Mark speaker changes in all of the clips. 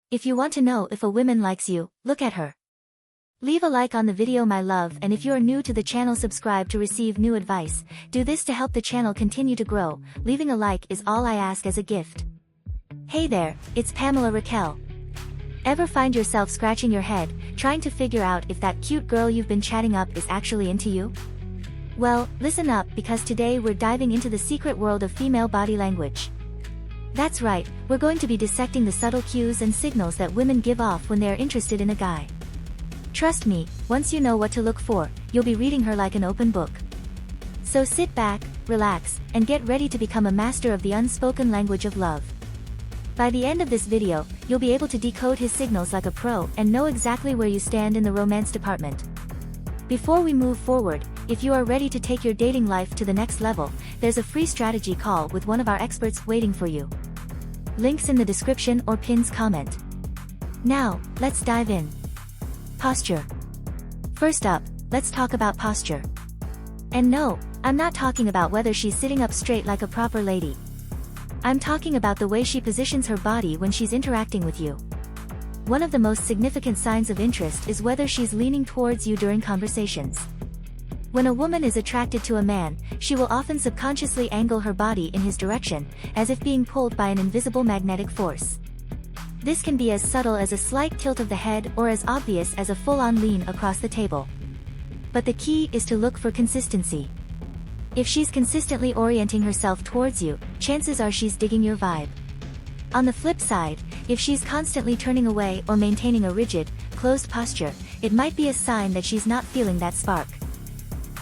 Speaker 1: If you want to know if a woman likes you, look at her. Leave a like on the video, my love, and if you are new to the channel, subscribe to receive new advice. Do this to help the channel continue to grow. Leaving a like is all I ask as a gift. Hey there, it's Pamela Raquel. Ever find yourself scratching your head, trying to figure out if that cute girl you've been chatting up is actually into you? Well, listen up, because today we're diving into the secret world of female body language. That's right, we're going to be dissecting the subtle cues and signals that women give off when they're interested in a guy. Trust me, once you know what to look for, you'll be reading her like an open book. So sit back, relax, and get ready to become a master of the unspoken language of love. By the end of this video, you'll be able to decode his signals like a pro and know exactly where you stand in the romance department. Before we move forward, if you are ready to take your dating life to the next level, there's a free strategy call with one of our experts waiting for you. Links in the description or pinned comment. Now, let's dive in. Posture. First up, let's talk about posture. And no, I'm not talking about whether she's sitting up straight like a proper lady. I'm talking about the way she positions her body when she's interacting with you. One of the most significant signs of interest is whether she's leaning towards you during conversations. When a woman is attracted to a man, she will often subconsciously angle her body in his direction, as if being pulled by an invisible magnetic force. This can be as subtle as a slight tilt of the head or as obvious as a full-on lean across the table. But the key is to look for consistency. If she's consistently orienting herself towards you, chances are she's digging your vibe. On the flip side, if she's constantly turning away or maintaining a rigid, closed posture, it might be a sign that she's not feeling that spark.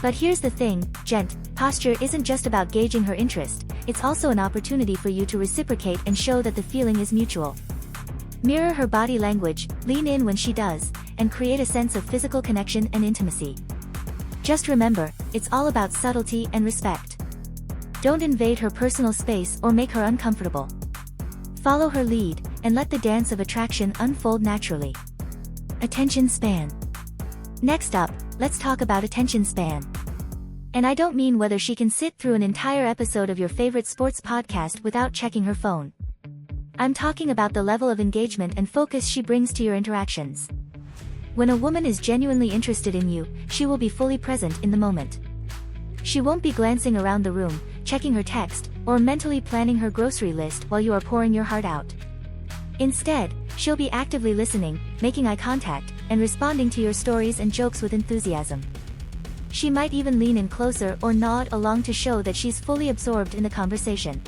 Speaker 1: But here's the thing, gent, posture isn't just about gauging her interest, it's also an opportunity for you to reciprocate and show that the feeling is mutual. Mirror her body language, lean in when she does, and create a sense of physical connection and intimacy. Just remember, it's all about subtlety and respect. Don't invade her personal space or make her uncomfortable. Follow her lead, and let the dance of attraction unfold naturally. Attention span. Next up, let's talk about attention span. And I don't mean whether she can sit through an entire episode of your favorite sports podcast without checking her phone. I'm talking about the level of engagement and focus she brings to your interactions. When a woman is genuinely interested in you, she will be fully present in the moment. She won't be glancing around the room, checking her text, or mentally planning her grocery list while you are pouring your heart out. Instead, she'll be actively listening, making eye contact, and responding to your stories and jokes with enthusiasm. She might even lean in closer or nod along to show that she's fully absorbed in the conversation.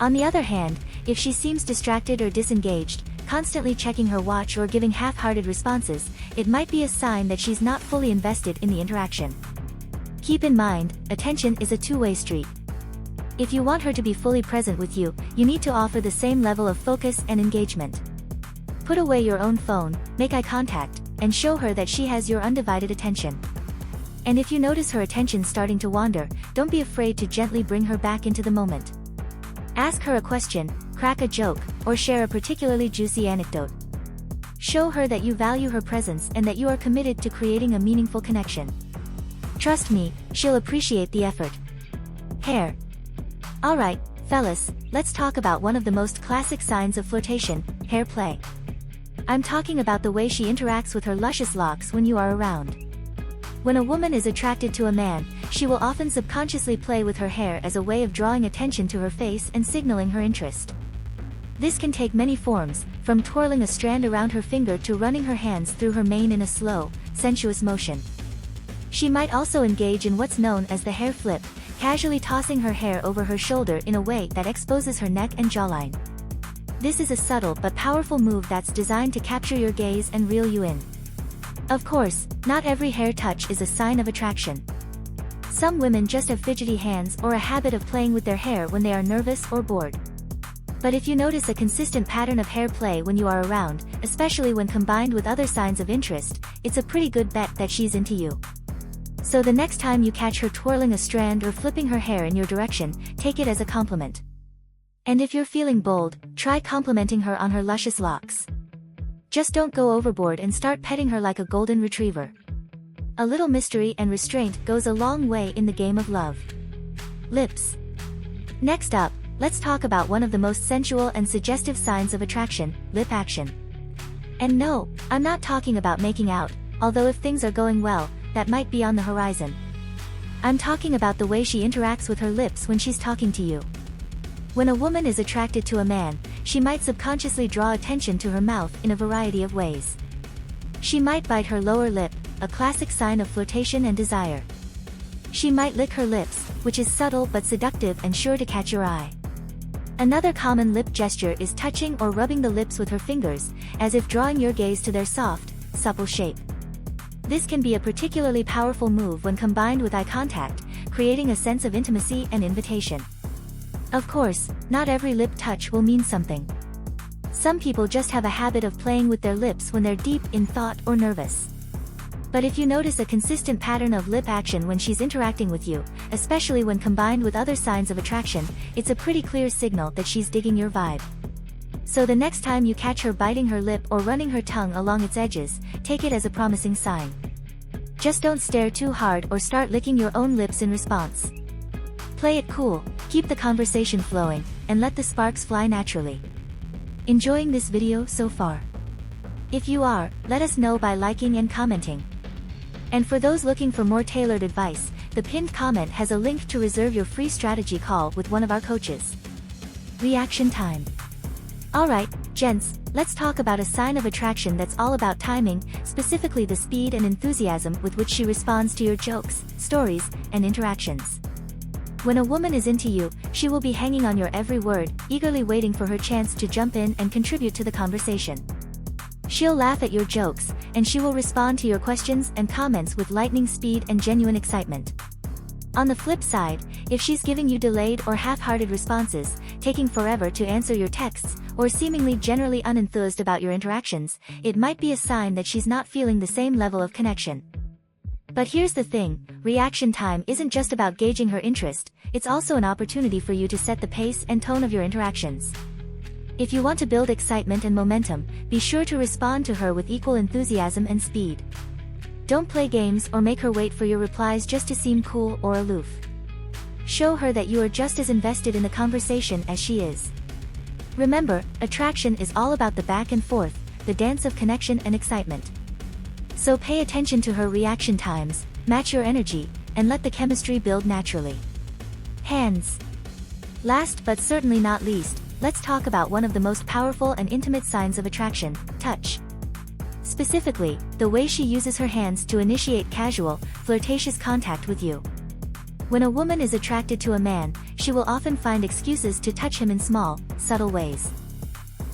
Speaker 1: On the other hand, if she seems distracted or disengaged, constantly checking her watch or giving half-hearted responses, it might be a sign that she's not fully invested in the interaction. Keep in mind, attention is a two-way street. If you want her to be fully present with you, you need to offer the same level of focus and engagement. Put away your own phone, make eye contact, and show her that she has your undivided attention. And if you notice her attention starting to wander, don't be afraid to gently bring her back into the moment. Ask her a question, crack a joke, or share a particularly juicy anecdote. Show her that you value her presence and that you are committed to creating a meaningful connection. Trust me, she'll appreciate the effort. Hair. Alright, fellas, let's talk about one of the most classic signs of flirtation, hair play. I'm talking about the way she interacts with her luscious locks when you are around. When a woman is attracted to a man, she will often subconsciously play with her hair as a way of drawing attention to her face and signaling her interest. This can take many forms, from twirling a strand around her finger to running her hands through her mane in a slow, sensuous motion. She might also engage in what's known as the hair flip, casually tossing her hair over her shoulder in a way that exposes her neck and jawline. This is a subtle but powerful move that's designed to capture your gaze and reel you in. Of course, not every hair touch is a sign of attraction. Some women just have fidgety hands or a habit of playing with their hair when they are nervous or bored. But if you notice a consistent pattern of hair play when you are around, especially when combined with other signs of interest, it's a pretty good bet that she's into you. So the next time you catch her twirling a strand or flipping her hair in your direction, take it as a compliment. And if you're feeling bold, try complimenting her on her luscious locks. Just don't go overboard and start petting her like a golden retriever. A little mystery and restraint goes a long way in the game of love. Lips. Next up, let's talk about one of the most sensual and suggestive signs of attraction, lip action. And no, I'm not talking about making out, although if things are going well, that might be on the horizon. I'm talking about the way she interacts with her lips when she's talking to you. When a woman is attracted to a man, she might subconsciously draw attention to her mouth in a variety of ways. She might bite her lower lip, a classic sign of flirtation and desire. She might lick her lips, which is subtle but seductive and sure to catch your eye. Another common lip gesture is touching or rubbing the lips with her fingers, as if drawing your gaze to their soft, supple shape. This can be a particularly powerful move when combined with eye contact, creating a sense of intimacy and invitation. Of course, not every lip touch will mean something. Some people just have a habit of playing with their lips when they're deep in thought or nervous. But if you notice a consistent pattern of lip action when she's interacting with you, especially when combined with other signs of attraction, it's a pretty clear signal that she's digging your vibe. So the next time you catch her biting her lip or running her tongue along its edges, take it as a promising sign. Just don't stare too hard or start licking your own lips in response. Play it cool, keep the conversation flowing, and let the sparks fly naturally. Enjoying this video so far? If you are, let us know by liking and commenting. And for those looking for more tailored advice, the pinned comment has a link to reserve your free strategy call with one of our coaches. Reaction time. Alright, gents, let's talk about a sign of attraction that's all about timing, specifically the speed and enthusiasm with which she responds to your jokes, stories, and interactions. When a woman is into you, she will be hanging on your every word, eagerly waiting for her chance to jump in and contribute to the conversation. She'll laugh at your jokes, and she will respond to your questions and comments with lightning speed and genuine excitement. On the flip side, if she's giving you delayed or half-hearted responses, taking forever to answer your texts, or seemingly generally unenthused about your interactions, it might be a sign that she's not feeling the same level of connection. But here's the thing, reaction time isn't just about gauging her interest, it's also an opportunity for you to set the pace and tone of your interactions. If you want to build excitement and momentum, be sure to respond to her with equal enthusiasm and speed. Don't play games or make her wait for your replies just to seem cool or aloof. Show her that you are just as invested in the conversation as she is. Remember, attraction is all about the back and forth, the dance of connection and excitement. So pay attention to her reaction times, match your energy, and let the chemistry build naturally. Hands. Last but certainly not least, let's talk about one of the most powerful and intimate signs of attraction, touch. Specifically, the way she uses her hands to initiate casual, flirtatious contact with you. When a woman is attracted to a man, she will often find excuses to touch him in small, subtle ways.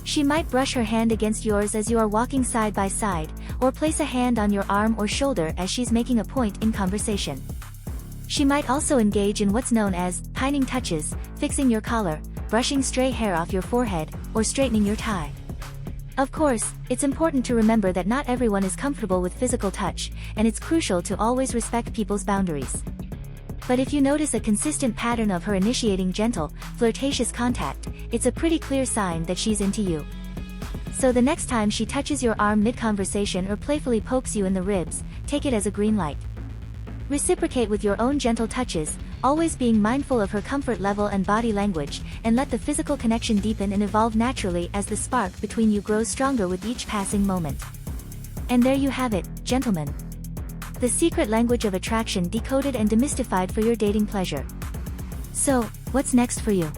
Speaker 1: She might brush her hand against yours as you are walking side by side, or place a hand on your arm or shoulder as she's making a point in conversation. She might also engage in what's known as pining touches, fixing your collar, brushing stray hair off your forehead, or straightening your tie. Of course, it's important to remember that not everyone is comfortable with physical touch, and it's crucial to always respect people's boundaries. But if you notice a consistent pattern of her initiating gentle, flirtatious contact, it's a pretty clear sign that she's into you. So the next time she touches your arm mid-conversation or playfully pokes you in the ribs, take it as a green light. Reciprocate with your own gentle touches, always being mindful of her comfort level and body language, and let the physical connection deepen and evolve naturally as the spark between you grows stronger with each passing moment. And there you have it, gentlemen. The secret language of attraction decoded and demystified for your dating pleasure. So, what's next for you?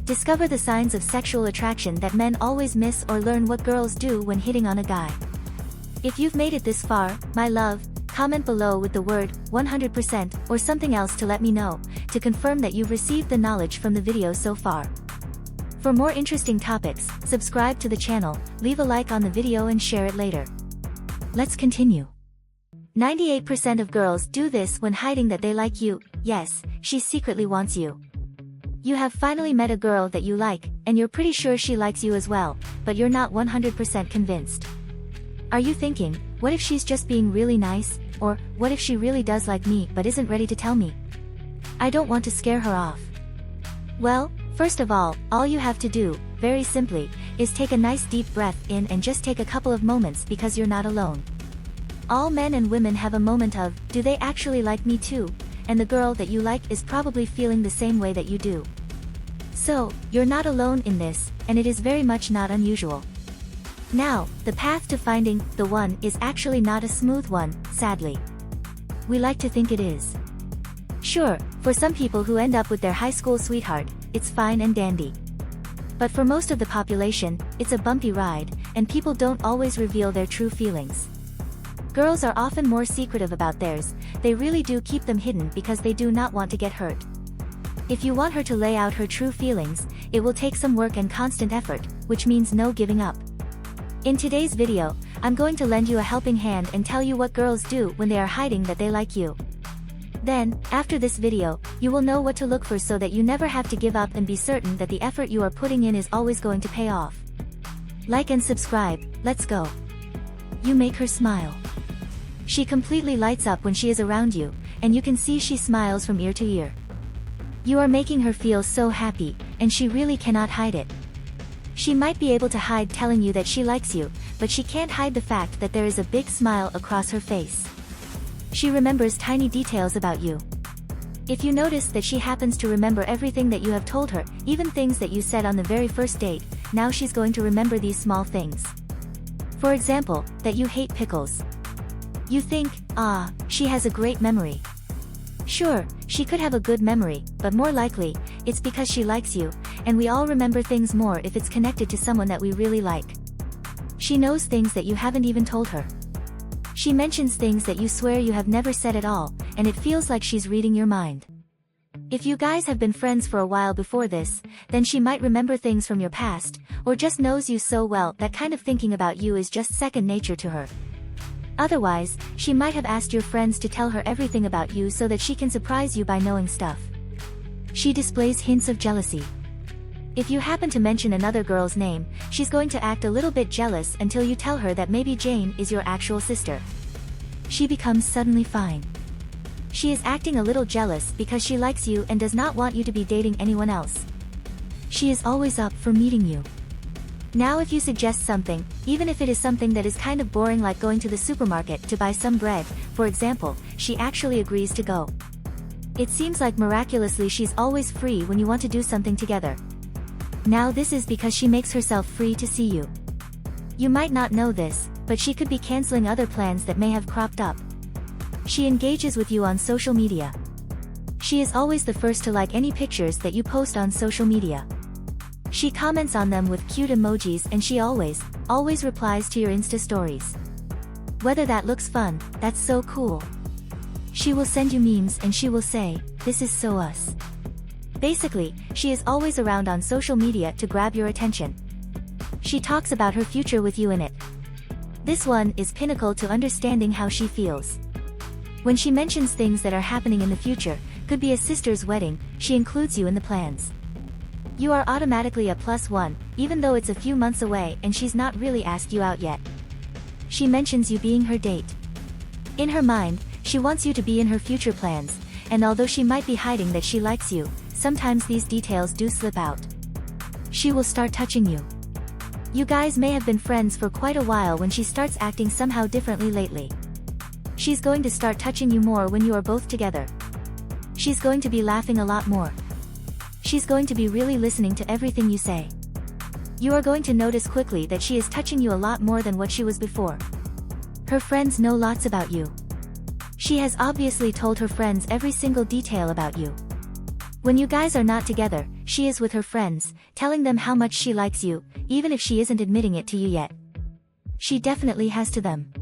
Speaker 1: Discover the signs of sexual attraction that men always miss or learn what girls do when hitting on a guy. If you've made it this far, my love, comment below with the word 100% or something else to let me know, to confirm that you've received the knowledge from the video so far. For more interesting topics, subscribe to the channel, leave a like on the video and share it later. Let's continue. 98% of girls do this when hiding that they like you. Yes, she secretly wants you. You have finally met a girl that you like, and you're pretty sure she likes you as well, but you're not 100% convinced. Are you thinking, what if she's just being really nice, or what if she really does like me but isn't ready to tell me? I don't want to scare her off. Well, first of all you have to do, very simply, is take a nice deep breath in and just take a couple of moments because you're not alone. All men and women have a moment of, do they actually like me too? And the girl that you like is probably feeling the same way that you do. So, you're not alone in this, and it is very much not unusual. Now, the path to finding the one is actually not a smooth one, sadly. We like to think it is. Sure, for some people who end up with their high school sweetheart, it's fine and dandy. But for most of the population, it's a bumpy ride, and people don't always reveal their true feelings. Girls are often more secretive about theirs, they really do keep them hidden because they do not want to get hurt. If you want her to lay out her true feelings, it will take some work and constant effort, which means no giving up. In today's video, I'm going to lend you a helping hand and tell you what girls do when they are hiding that they like you. Then, after this video, you will know what to look for so that you never have to give up and be certain that the effort you are putting in is always going to pay off. Like and subscribe, let's go. You make her smile. She completely lights up when she is around you, and you can see she smiles from ear to ear. You are making her feel so happy, and she really cannot hide it. She might be able to hide telling you that she likes you, but she can't hide the fact that there is a big smile across her face. She remembers tiny details about you. If you notice that she happens to remember everything that you have told her, even things that you said on the very first date, now she's going to remember these small things. For example, that you hate pickles. You think, she has a great memory. Sure, she could have a good memory, but more likely, it's because she likes you, and we all remember things more if it's connected to someone that we really like. She knows things that you haven't even told her. She mentions things that you swear you have never said at all, and it feels like she's reading your mind. If you guys have been friends for a while before this, then she might remember things from your past, or just knows you so well that kind of thinking about you is just second nature to her. Otherwise, she might have asked your friends to tell her everything about you so that she can surprise you by knowing stuff. She displays hints of jealousy. If you happen to mention another girl's name, she's going to act a little bit jealous until you tell her that maybe Jane is your actual sister. She becomes suddenly fine. She is acting a little jealous because she likes you and does not want you to be dating anyone else. She is always up for meeting you. Now if you suggest something, even if it is something that is kind of boring like going to the supermarket to buy some bread, for example, she actually agrees to go. It seems like miraculously she's always free when you want to do something together. Now this is because she makes herself free to see you. You might not know this, but she could be canceling other plans that may have cropped up. She engages with you on social media. She is always the first to like any pictures that you post on social media. She comments on them with cute emojis and she always replies to your Insta stories. Whether that looks fun, that's so cool. She will send you memes and she will say, "This is so us." Basically, she is always around on social media to grab your attention. She talks about her future with you in it. This one is pinnacle to understanding how she feels. When she mentions things that are happening in the future, could be a sister's wedding, she includes you in the plans. You are automatically a +1, even though it's a few months away and she's not really asked you out yet. She mentions you being her date. In her mind, she wants you to be in her future plans, and although she might be hiding that she likes you, sometimes these details do slip out. She will start touching you. You guys may have been friends for quite a while when she starts acting somehow differently lately. She's going to start touching you more when you are both together. She's going to be laughing a lot more. She's going to be really listening to everything you say. You are going to notice quickly that she is touching you a lot more than what she was before. Her friends know lots about you. She has obviously told her friends every single detail about you. When you guys are not together, she is with her friends, telling them how much she likes you, even if she isn't admitting it to you yet. She definitely has to them.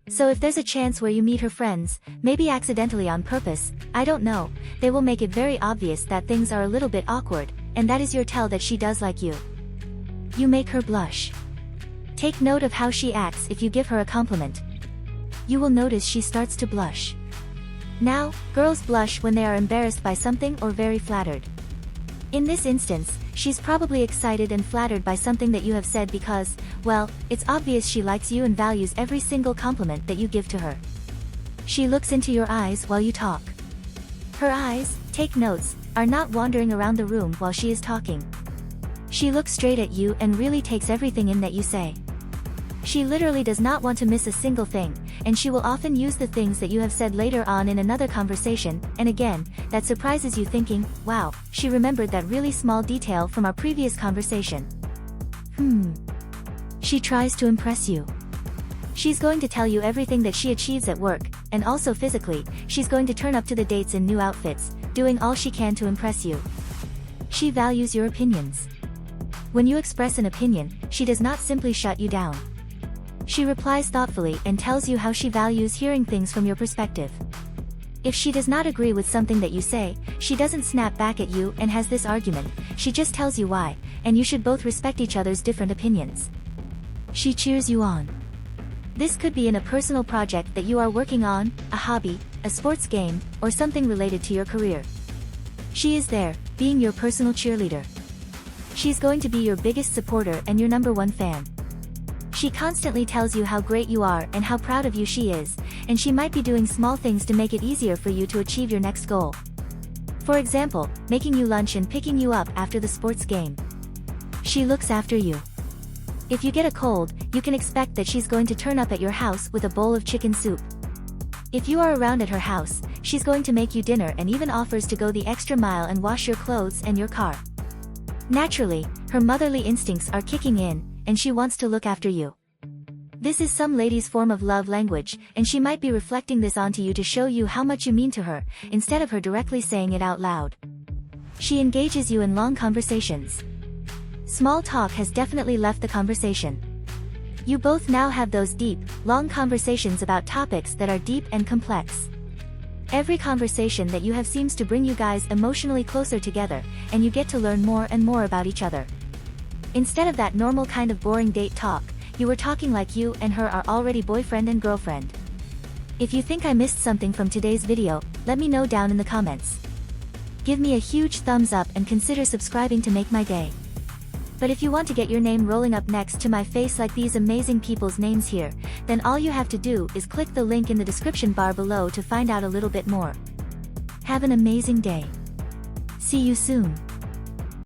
Speaker 1: So if there's a chance where you meet her friends, maybe accidentally on purpose, I don't know, they will make it very obvious that things are a little bit awkward, and that is your tell that she does like you. You make her blush. Take note of how she acts if you give her a compliment. You will notice she starts to blush. Now, girls blush when they are embarrassed by something or very flattered. In this instance, she's probably excited and flattered by something that you have said because, well, it's obvious she likes you and values every single compliment that you give to her. She looks into your eyes while you talk. Her eyes, take notes, are not wandering around the room while she is talking. She looks straight at you and really takes everything in that you say. She literally does not want to miss a single thing, and she will often use the things that you have said later on in another conversation, and again, that surprises you thinking, wow, she remembered that really small detail from our previous conversation. She tries to impress you. She's going to tell you everything that she achieves at work, and also physically, she's going to turn up to the dates in new outfits, doing all she can to impress you. She values your opinions. When you express an opinion, she does not simply shut you down. She replies thoughtfully and tells you how she values hearing things from your perspective. If she does not agree with something that you say, she doesn't snap back at you and has this argument, she just tells you why, and you should both respect each other's different opinions. She cheers you on. This could be in a personal project that you are working on, a hobby, a sports game, or something related to your career. She is there, being your personal cheerleader. She's going to be your biggest supporter and your #1 fan. She constantly tells you how great you are and how proud of you she is, and she might be doing small things to make it easier for you to achieve your next goal. For example, making you lunch and picking you up after the sports game. She looks after you. If you get a cold, you can expect that she's going to turn up at your house with a bowl of chicken soup. If you are around at her house, she's going to make you dinner and even offers to go the extra mile and wash your clothes and your car. Naturally, her motherly instincts are kicking in, and she wants to look after you. This is some lady's form of love language, and she might be reflecting this onto you to show you how much you mean to her, instead of her directly saying it out loud. She engages you in long conversations. Small talk has definitely left the conversation. You both now have those deep, long conversations about topics that are deep and complex. Every conversation that you have seems to bring you guys emotionally closer together, and you get to learn more and more about each other. Instead of that normal kind of boring date talk, you were talking like you and her are already boyfriend and girlfriend. If you think I missed something from today's video, let me know down in the comments. Give me a huge thumbs up and consider subscribing to make my day. But if you want to get your name rolling up next to my face like these amazing people's names here, then all you have to do is click the link in the description bar below to find out a little bit more. Have an amazing day. See you soon.